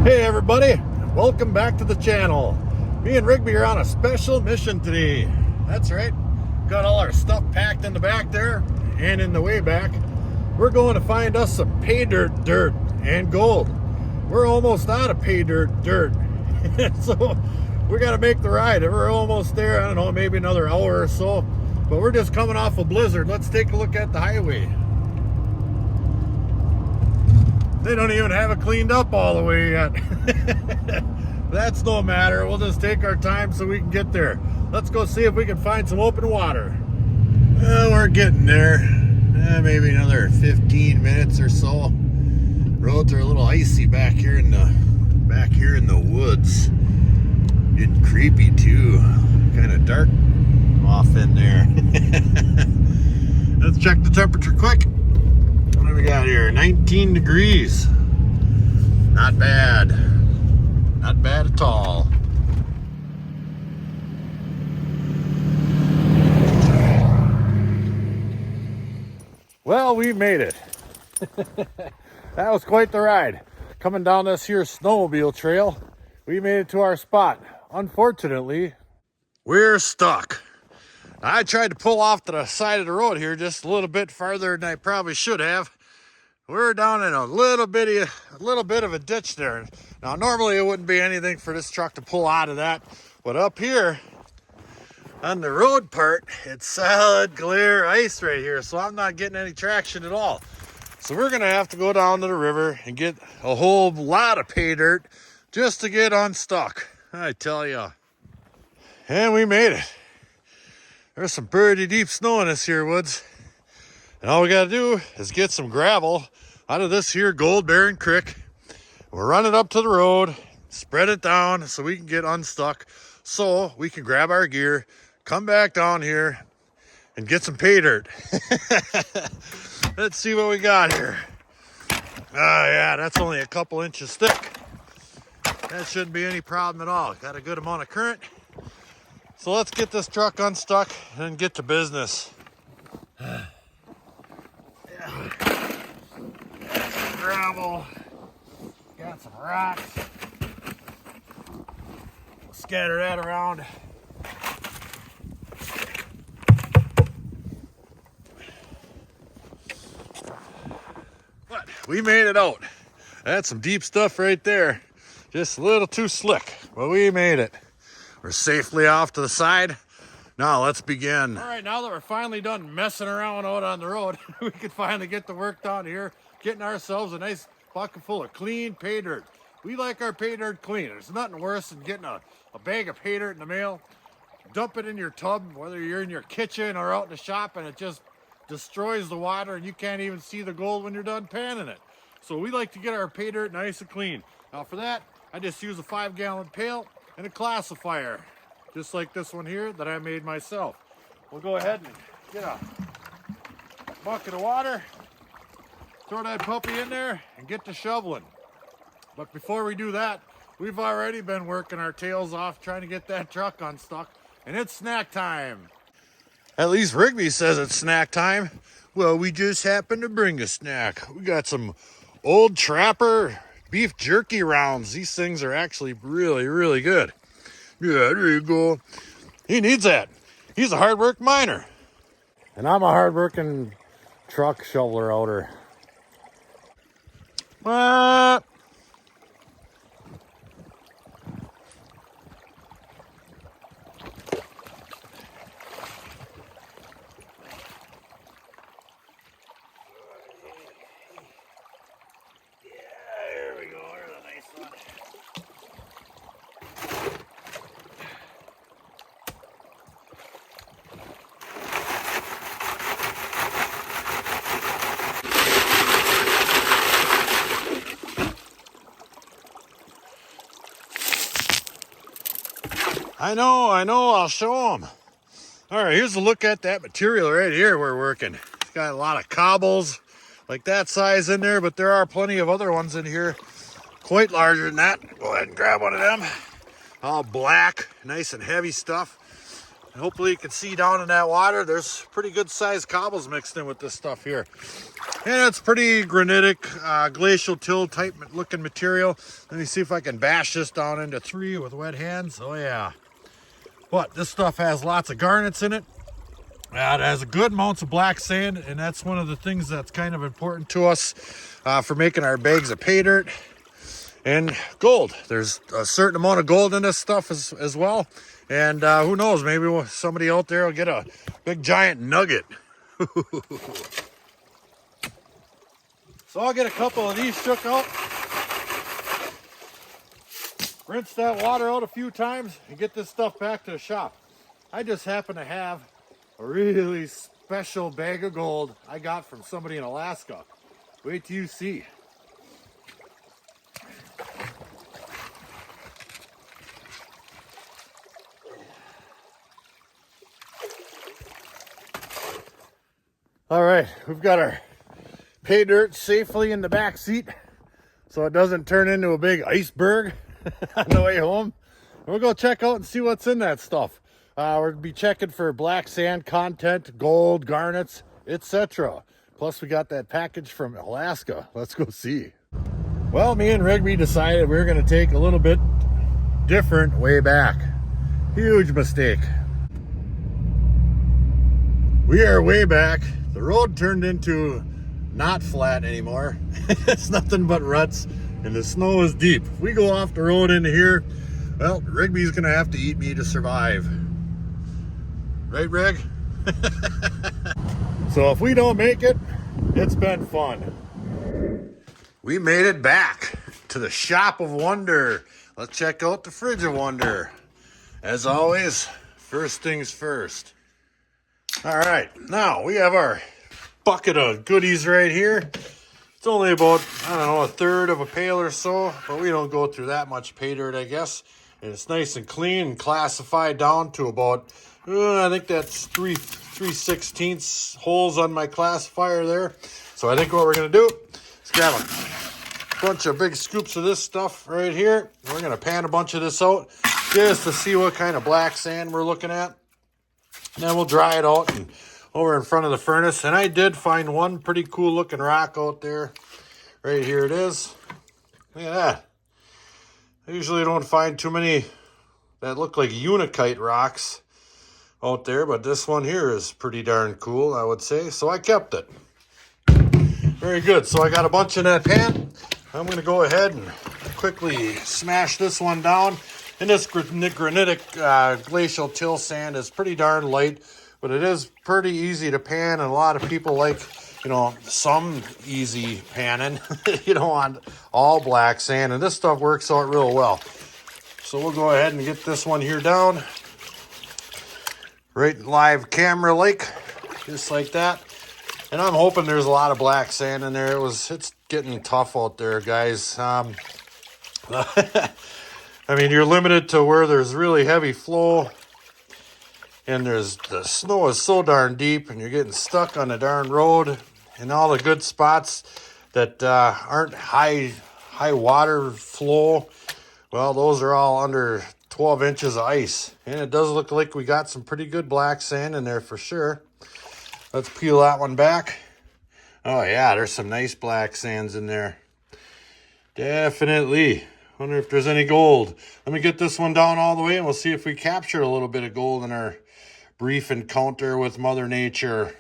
Hey everybody, welcome back to the channel. Me and Rigby are on a special mission today. That's right, got all our stuff packed in the back there and in the way back. We're going to find us some Paydirt dirt and gold. We're almost out of Paydirt dirt, so we got to make the ride. We're almost there. I don't know, maybe another hour or so, but we're just coming off a blizzard. Let's take a look at the highway. They don't even have it cleaned up all the way yet. That's no matter. We'll just take our time so we can get there. Let's go see if we can find some open water. Well, we're getting there. Maybe another 15 minutes or so. Roads are a little icy back here in the woods. Getting creepy too. Kind of dark off in there. Let's check the temperature quick. What do we got here? 19 degrees. Not bad. Not bad at all. Well, we made it. That was quite the ride. Coming down this here snowmobile trail, we made it to our spot. Unfortunately, we're stuck. I tried to pull off to the side of the road here just a little bit farther than I probably should have. We're down in a little bit of a ditch there. Now, normally it wouldn't be anything for this truck to pull out of that, but up here on the road part, it's solid clear ice right here, so I'm not getting any traction at all. So we're gonna have to go down to the river and get a whole lot of pay dirt just to get unstuck, I tell you. And we made it. There's some pretty deep snow in this here woods. And all we gotta do is get some gravel out of this here gold bearing creek. We'll run it up to the road, spread it down so we can get unstuck, so we can grab our gear, come back down here, and get some pay dirt. Let's see what we got here. Yeah, that's only a couple inches thick. That shouldn't be any problem at all. Got a good amount of current. So let's get this truck unstuck and get to business. Gravel, got some rocks, scatter that around. But we made it out. That's some deep stuff right there. Just a little too slick, but we made it. We're safely off to the side. Now let's begin. All right, now that we're finally done messing around out on the road, we can finally get to work down here, getting ourselves a nice bucket full of clean pay dirt. We like our pay dirt clean. There's nothing worse than getting a bag of pay dirt in the mail, dump it in your tub, whether you're in your kitchen or out in the shop, and it just destroys the water and you can't even see the gold when you're done panning it. So we like to get our pay dirt nice and clean. Now for that, I just use a 5-gallon pail and a classifier, just like this one here that I made myself. We'll go ahead and get a bucket of water, throw that puppy in there, and get to shoveling. But before we do that, we've already been working our tails off trying to get that truck unstuck, and it's snack time. At least Rigby says it's snack time. Well, we just happened to bring a snack. We got some Old Trapper beef jerky rounds. These things are actually really, really good. Yeah, there you go. He needs that. He's a hard work miner. And I'm a hard working truck shoveler outer. What? I know, I'll show them. All right, here's a look at that material right here we're working. It's got a lot of cobbles like that size in there, but there are plenty of other ones in here quite larger than that. Go ahead and grab one of them. All black, nice and heavy stuff. Hopefully you can see down in that water, there's pretty good sized cobbles mixed in with this stuff here. And it's pretty granitic, glacial till type looking material. Let me see if I can bash this down into 3 with wet hands. Oh yeah. But this stuff has lots of garnets in it. It has good amounts of black sand, and that's one of the things that's kind of important to us for making our bags of pay dirt. And gold. There's a certain amount of gold in this stuff as well. And who knows, maybe somebody out there will get a big giant nugget. So I'll get a couple of these shook out. Rinse that water out a few times and get this stuff back to the shop. I just happen to have a really special bag of gold I got from somebody in Alaska. Wait till you see. All right, we've got our pay dirt safely in the back seat so it doesn't turn into a big iceberg on the way home. We'll go check out and see what's in that stuff. We're gonna be checking for black sand content, gold, garnets, etc. Plus we got that package from Alaska. Let's go see. Well, me and Rigby decided we were gonna take a little bit different way back. Huge mistake. We are way back. The road turned into not flat anymore. It's nothing but ruts and the snow is deep. If we go off the road into here, well, Rigby's gonna have to eat me to survive. Right, Rig? So if we don't make it, it's been fun. We made it back to the shop of wonder. Let's check out the fridge of wonder. As always, first things first. All right, now we have our bucket of goodies right here. It's only about, I don't know, a third of a pail or so, but we don't go through that much pay dirt, I guess. And it's nice and clean and classified down to about, I think that's 3/16 holes on my classifier there. So I think what we're gonna do is grab a bunch of big scoops of this stuff right here. We're gonna pan a bunch of this out just to see what kind of black sand we're looking at. And then we'll dry it out and over in front of the furnace. And I did find one pretty cool looking rock out there. Right here it is. Look at that. I usually don't find too many that look like unikite rocks out there, but this one here is pretty darn cool, I would say. So I kept it. Very good. So I got a bunch in that pan. I'm going to go ahead and quickly smash this one down. And this granitic glacial till sand is pretty darn light, but it is pretty easy to pan, and a lot of people like, you know, some easy panning. You don't want all black sand, and this stuff works out real well. So we'll go ahead and get this one here down. Right live camera like, just like that. And I'm hoping there's a lot of black sand in there. It's getting tough out there, guys. I mean, you're limited to where there's really heavy flow, and the snow is so darn deep, and you're getting stuck on the darn road, and all the good spots that aren't high water flow, well, those are all under 12 inches of ice. And it does look like we got some pretty good black sand in there for sure. Let's peel that one back. Oh yeah, there's some nice black sands in there. Definitely. Wonder if there's any gold. Let me get this one down all the way and we'll see if we captured a little bit of gold in our brief encounter with Mother Nature.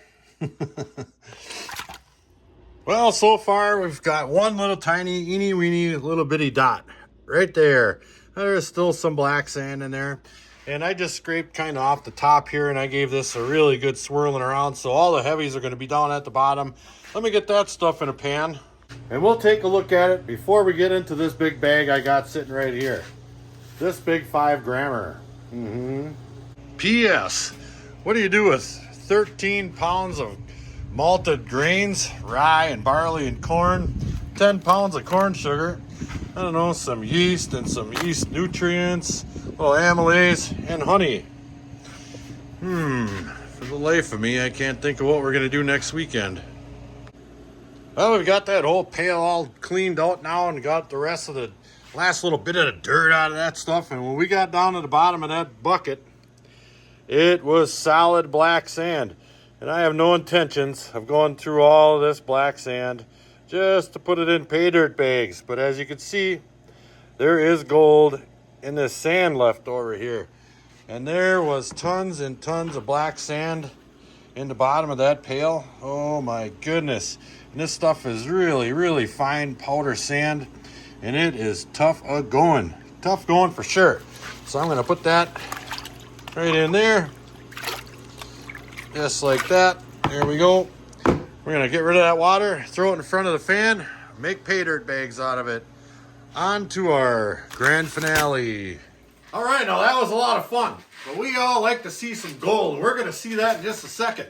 Well, so far we've got one little tiny, eeny weeny, little bitty dot right there. There's still some black sand in there. And I just scraped kind of off the top here, and I gave this a really good swirling around. So all the heavies are going to be down at the bottom. Let me get that stuff in a pan. And we'll take a look at it before we get into this big bag I got sitting right here. This big 5-grammer. P.S. What do you do with 13 pounds of malted grains, rye and barley and corn, 10 pounds of corn sugar, I don't know, some yeast and some yeast nutrients, little amylase, and honey. For the life of me, I can't think of what we're going to do next weekend. Well, we've got that whole pail all cleaned out now and got the rest of the last little bit of the dirt out of that stuff. And when we got down to the bottom of that bucket, It was solid black sand. And I have no intentions of going through all of this black sand just to put it in pay dirt bags. But as you can see, there is gold in this sand left over here. And there was tons and tons of black sand in the bottom of that pail. Oh my goodness. And this stuff is really, really fine powder sand. And it is tough going. Tough going for sure. So I'm going to put that right in there. Just like that. There we go. We're going to get rid of that water, throw it in front of the fan, make pay dirt bags out of it. On to our grand finale. All right, now that was a lot of fun, but we all like to see some gold. We're going to see that in just a second.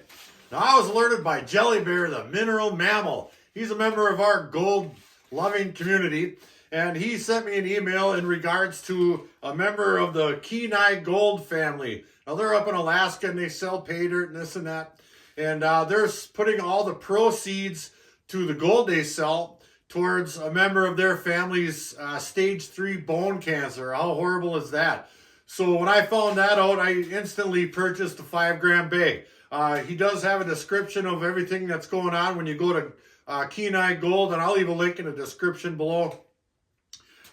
Now, I was alerted by Jelly Bear, the mineral mammal. He's a member of our gold-loving community, and he sent me an email in regards to a member of the Kenai gold family. Now, they're up in Alaska, and they sell pay dirt and this and that. And they're putting all the proceeds to the gold they sell towards a member of their family's stage 3 bone cancer. How horrible is that? So when I found that out, I instantly purchased a 5-gram bag. He does have a description of everything that's going on when you go to Kenai Gold, and I'll leave a link in the description below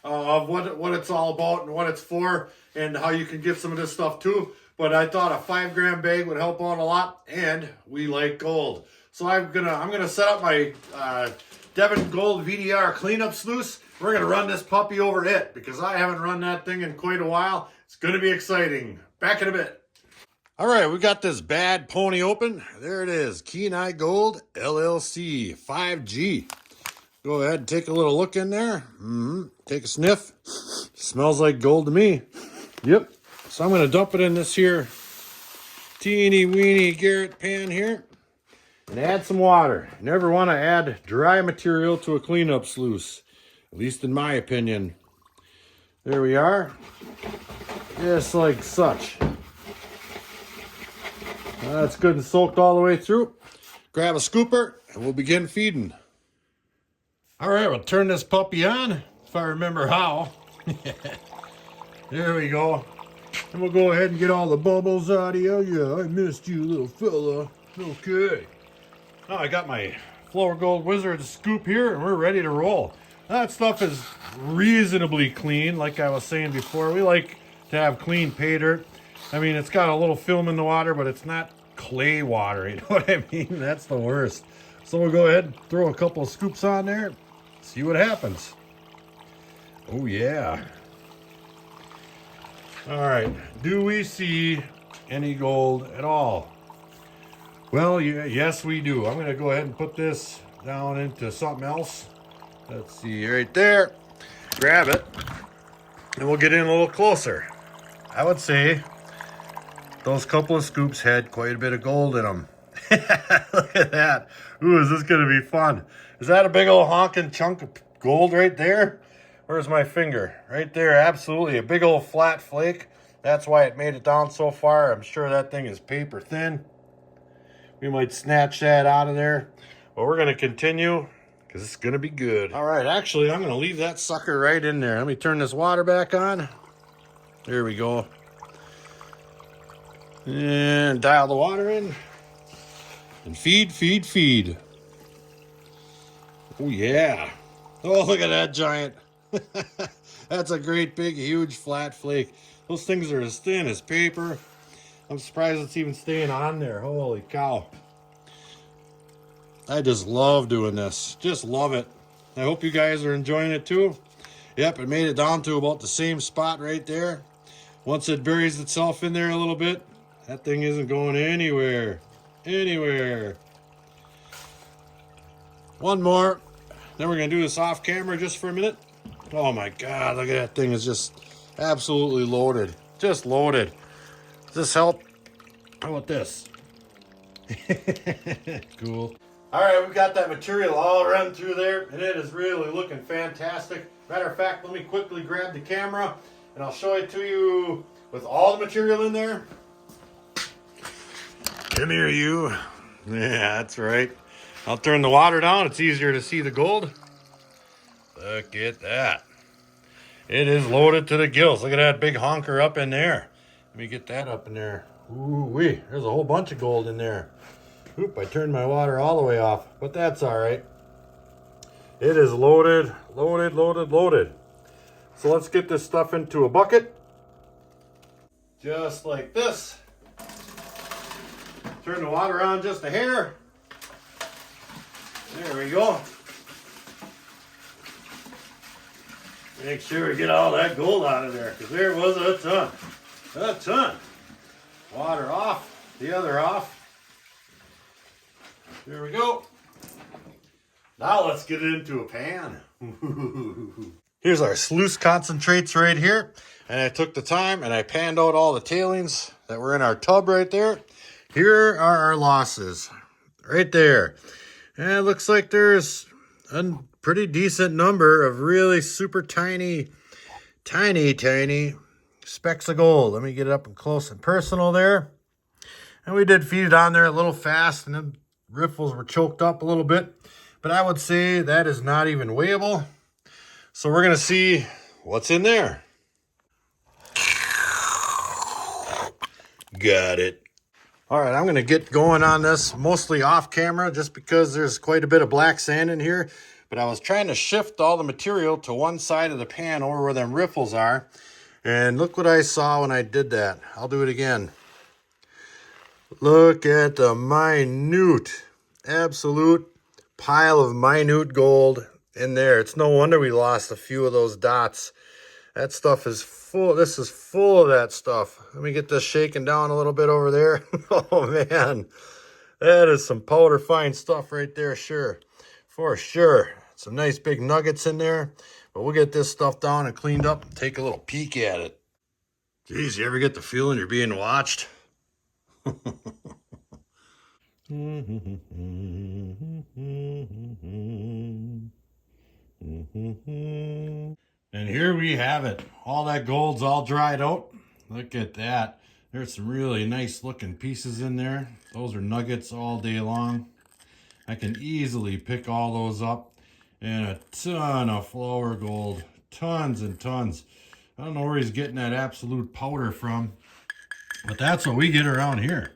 of what it's all about and what it's for and how you can get some of this stuff too. But I thought a 5-gram bag would help out a lot, and we like gold. So I'm gonna set up my Devon Gold VDR cleanup sluice. We're gonna run this puppy over it because I haven't run that thing in quite a while. It's gonna be exciting. Back in a bit. All right, we got this bad pony open. There it is, Kenai Gold LLC 5G. Go ahead and take a little look in there. Take a sniff. Smells like gold to me. Yep. So I'm going to dump it in this here teeny weeny Garrett pan here and add some water. You never want to add dry material to a cleanup sluice, at least in my opinion. There we are. Just like such. That's good and soaked all the way through. Grab a scooper and we'll begin feeding. All right, we'll turn this puppy on, if I remember how. There we go. And we'll go ahead and get all the bubbles out of you. Yeah, I missed you, little fella. Okay. Now I got my Flourgoldwizards scoop here, and we're ready to roll. That stuff is reasonably clean, like I was saying before. We like to have clean pay dirt. I mean, it's got a little film in the water, but it's not clay water. You know what I mean? That's the worst. So we'll go ahead and throw a couple of scoops on there. See what happens. Oh, yeah. All right. Do we see any gold at all? Well, yes, we do. I'm going to go ahead and put this down into something else. Let's see right there. Grab it. And we'll get in a little closer. I would say those couple of scoops had quite a bit of gold in them. Look at that. Ooh, is this going to be fun? Is that a big old honking chunk of gold right there? Where's my finger? Right there, absolutely. A big old flat flake. That's why it made it down so far. I'm sure that thing is paper thin. We might snatch that out of there. But we're going to continue because it's going to be good. All right, actually, I'm going to leave that sucker right in there. Let me turn this water back on. There we go. And dial the water in. And feed, feed, feed. Oh, yeah. Oh, look at that giant. That's a great big huge flat flake. Those things are as thin as paper. I'm surprised it's even staying on there. Holy cow. I just love doing this. Just love it. I hope you guys are enjoying it too. Yep, it made it down to about the same spot right there. Once it buries itself in there a little bit, that thing isn't going anywhere. Anywhere. One more. Then we're going to do this off camera just for a minute. Oh my God, look at that thing. It's just absolutely loaded. Just loaded. Does this help? How about this? Cool. All right, we've got that material all run through there, and it is really looking fantastic. Matter of fact, let me quickly grab the camera, and I'll show it to you with all the material in there. Come here, you. Yeah, that's right. I'll turn the water down. It's easier to see the gold. Look at that. It is loaded to the gills. Look at that big honker up in there. Let me get that up in there Ooh-wee, there's a whole bunch of gold in there. Oop, I turned my water all the way off, but that's all right. It is loaded, loaded, loaded, loaded. So let's get this stuff into a bucket. Just like this. Turn the water on just a hair. There we go. Make sure we get all that gold out of there, because there was a ton. A ton. Water off, the other off. There we go. Now let's get it into a pan. Here's our sluice concentrates right here. And I took the time and I panned out all the tailings that were in our tub right there. Here are our losses right there. And it looks like there's a pretty decent number of really super tiny specks of gold. Let me get it up and close and personal there. And we did feed it on there a little fast, and then riffles were choked up a little bit. But I would say that is not even weighable. So we're going to see what's in there. Got it. All right, I'm going to get going on this mostly off camera just because there's quite a bit of black sand in here. But I was trying to shift all the material to one side of the pan over where them riffles are. And look what I saw when I did that. I'll do it again. Look at the minute, absolute pile of minute gold in there. It's no wonder we lost a few of those dots. That stuff is full. This is full of that stuff. Let me get this shaken down a little bit over there. Oh man, that is some powder fine stuff right there. Sure, for sure. Some nice big nuggets in there. But we'll get this stuff down and cleaned up and take a little peek at it. Geez, you ever get the feeling you're being watched? And here we have it. All that gold's all dried out. Look at that. There's some really nice looking pieces in there. Those are nuggets all day long. I can easily pick all those up. And a ton of flour gold. Tons and tons. I don't know where he's getting that absolute powder from. But that's what we get around here.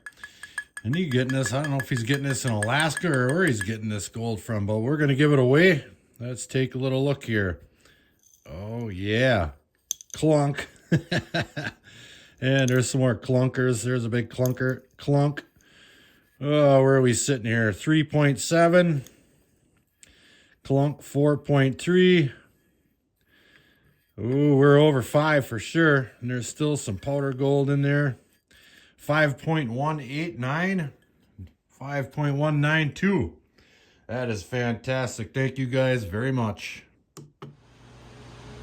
And he's getting this, I don't know if he's getting this in Alaska or where he's getting this gold from. But we're going to give it away. Let's take a little look here. Oh yeah. Clunk. And there's some more clunkers. There's a big clunker. Clunk. Oh, where are we sitting here? 3.7. Clunk 4.3. Ooh, we're over 5 for sure. And there's still some powder gold in there. 5.189. 5.192. That is fantastic. Thank you guys very much.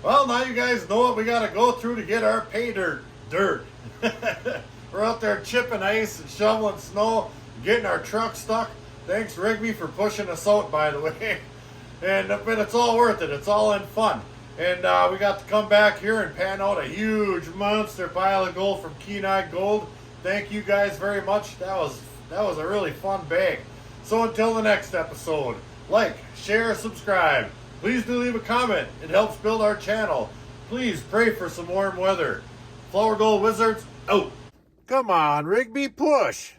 Well, now you guys know what we got to go through to get our pay dirt. We're out there chipping ice and shoveling snow, getting our truck stuck. Thanks, Rigby, for pushing us out, by the way. But it's all worth it. It's all in fun. And we got to come back here and pan out a huge monster pile of gold from Kenai Gold. Thank you guys very much. That was a really fun bag. So until the next episode, like, share, subscribe. Please do leave a comment. It helps build our channel. Please pray for some warm weather. Flourgoldwizards, out. Come on, Rigby, push.